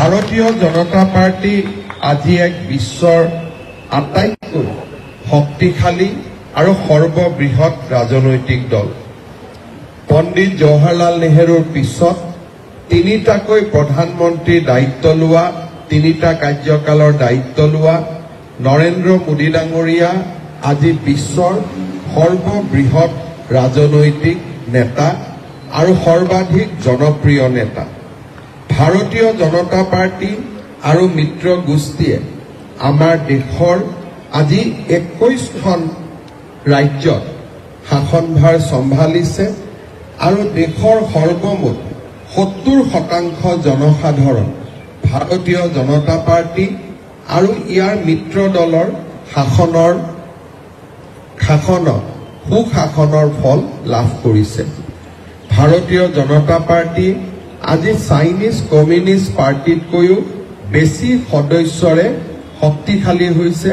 ভাৰতীয় জনতা পাৰ্টি আজি এক বিশ্বৰ আটাইতকৈ শক্তিশালী আৰু সৰ্ববৃহৎ ৰাজনৈতিক দল। পণ্ডিত জৱাহৰলাল নেহৰুৰ পিছত তিনিটাকৈ প্ৰধানমন্ত্ৰীৰ দায়িত্ব লোৱা, তিনিটা কাৰ্যকালৰ দায়িত্ব লোৱা নৰেন্দ্ৰ মোদী ডাঙৰীয়া আজি বিশ্বৰ সৰ্ববৃহৎ ৰাজনৈতিক নেতা আৰু সৰ্বাধিক জনপ্ৰিয় নেতা। ভাৰতীয় জনতা পাৰ্টি আৰু মিত্ৰ গোষ্ঠীয়ে আমাৰ দেশৰ আজি 21খন ৰাজ্যত শাসনভাৰ চম্ভালিছে আৰু দেশৰ সৰ্বমুঠ 70% জনসাধাৰণ ভাৰতীয় জনতা পাৰ্টি আৰু ইয়াৰ মিত্ৰ দলৰ সুশাসনৰ ফল লাভ কৰিছে। ভাৰতীয় জনতা পাৰ্টি আজি চাইনিজ কমিউনিষ্ট পাৰ্টিতকৈও বেছি সদস্যৰে শক্তিশালী হৈছে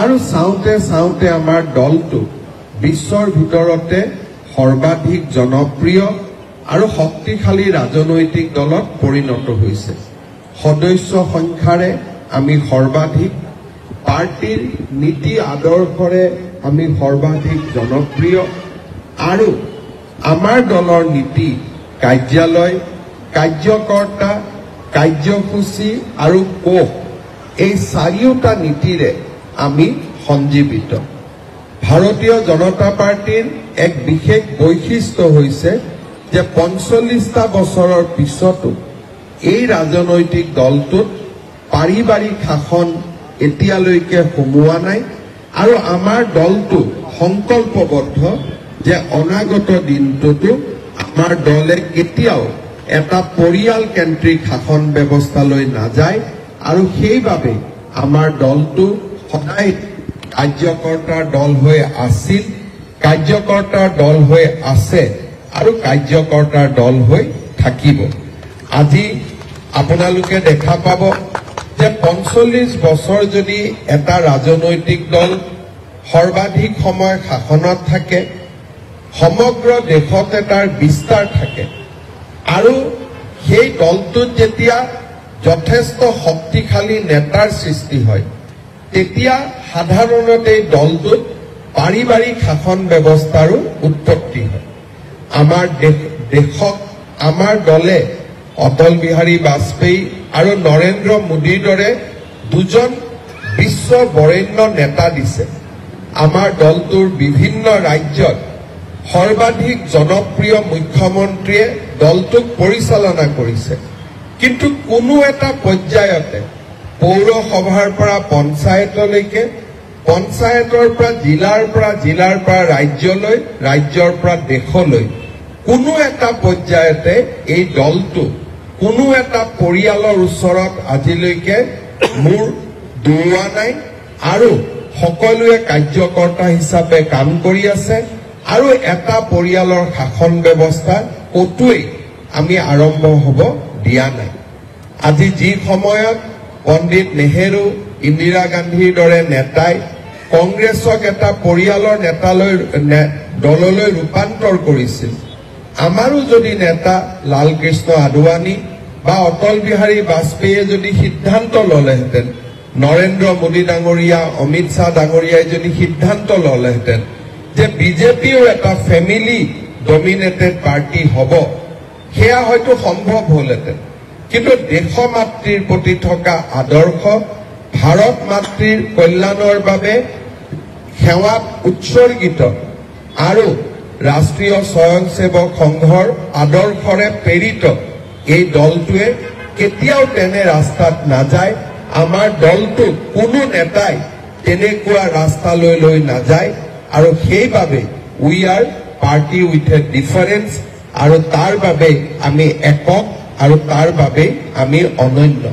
আৰু চাওঁতে চাওঁতে আমাৰ দলটো বিশ্বৰ ভিতৰতে সৰ্বাধিক জনপ্ৰিয় আৰু শক্তিশালী ৰাজনৈতিক দলত পৰিণত হৈছে। সদস্য সংখ্যাৰে আমি সৰ্বাধিক, পাৰ্টিৰ নীতি আদৰ্শৰে আমি সৰ্বাধিক জনপ্ৰিয় আৰু আমাৰ দলৰ নীতি, কাৰ্যালয়, কাৰ্যকৰ্তা, কাৰ্যসূচী আৰু কোষ এই চাৰিওটা নীতিৰে আমি সঞ্জীৱিত। ভাৰতীয় জনতা পাৰ্টিৰ এক বিশেষ বৈশিষ্ট্য হৈছে যে 45টা বছৰৰ পিছতো এই ৰাজনৈতিক দলটোত পাৰিবাৰিক শাসন এতিয়ালৈকে সোমোৱা নাই আৰু আমাৰ দলটো সংকল্পবদ্ধ যে অনাগত দিনটোতো আমাৰ দলে কেতিয়াও এটা পৰিয়ালকেন্দ্ৰিক শাসন ব্যৱস্থালৈ নাযায় আৰু সেইবাবে আমাৰ দলটো সদায় কাৰ্যকৰ্তাৰ দল হৈ আছিল, কাৰ্যকৰ্তাৰ দল হৈ আছে আৰু কাৰ্যকৰ্তাৰ দল হৈ থাকিব। আজি আপোনালোকে দেখা পাব যে 45 বছৰ যদি এটা ৰাজনৈতিক দল সৰ্বাধিক সময় শাসনত থাকে, সমগ্ৰ দেশত এটাৰ বিস্তাৰ থাকে আৰু সেই দলটোত যেতিয়া যথেষ্ট শক্তিশালী নেতাৰ সৃষ্টি হয়, তেতিয়া সাধাৰণতে এই দলটোত পাৰিবাৰিক শাসন ব্যৱস্থাৰো উৎপত্তি হয়। আমাৰ দেশক আমাৰ দলে অটল বিহাৰী বাজপেয়ী আৰু নৰেন্দ্ৰ মোদীৰ দৰে দুজন বিশ্ব বৰেণ্য নেতা দিছে। আমাৰ দলটোৰ বিভিন্ন ৰাজ্যত সৰ্বাধিক জনপ্ৰিয় মুখ্যমন্ত্ৰীয়ে দলটোক পৰিচালনা কৰিছে, কিন্তু কোনো এটা পৰ্যায়তে পৌৰসভাৰ পৰা পঞ্চায়তলৈকে, পঞ্চায়তৰ পৰা জিলাৰ পৰা ৰাজ্যলৈ, ৰাজ্যৰ পৰা দেশলৈ কোনো এটা পৰ্যায়তে এই দলটো কোনো এটা পৰিয়ালৰ ওচৰত আজিলৈকে মূৰ দৌৰোৱা নাই আৰু সকলোৱে কাৰ্যকৰ্তা হিচাপে কাম কৰি আছে আৰু এটা পৰিয়ালৰ শাসন ব্যৱস্থা কতোৱেই আমি আৰম্ভ হ'ব দিয়া নাই। আজি যি সময়ত পণ্ডিত নেহেৰু, ইন্দিৰা গান্ধীৰ দৰে নেতাই কংগ্ৰেছক এটা পৰিয়ালৰ দললৈ ৰূপান্তৰ কৰিছিল, আমাৰো যদি নেতা লালকৃষ্ণ আদৱানী বা অটল বিহাৰী বাজপেয়ীয়ে যদি সিদ্ধান্ত ললেহেঁতেন, নৰেন্দ্ৰ মোদী ডাঙৰীয়া, অমিত শ্বাহ ডাঙৰীয়াই যদি সিদ্ধান্ত ললেহেঁতেন যে বিজেপিও এটা ফেমিলি ডমিনেটেড পাৰ্টি হ'ব, সেয়া হয়তো সম্ভৱ হ'লহেঁতেন। কিন্তু দেশমাতৃৰ প্ৰতি থকা আদৰ্শ, ভাৰত মাতৃৰ কল্যাণৰ বাবে সেৱাত উৎসৰ্গিত আৰু ৰাষ্ট্ৰীয় স্বয়ংসেৱক সংঘৰ আদৰ্শৰে প্ৰেৰিত এই দলটোৱে কেতিয়াও তেনে ৰাস্তাত নাযায়। আমাৰ দলটো কোনো নেতাই তেনেকুৱা ৰাস্তালৈ লৈ নাযায় আৰু সেইবাবে we are party with a difference আৰু তাৰ বাবে আমি একক আৰু তাৰ বাবে আমি অনন্য।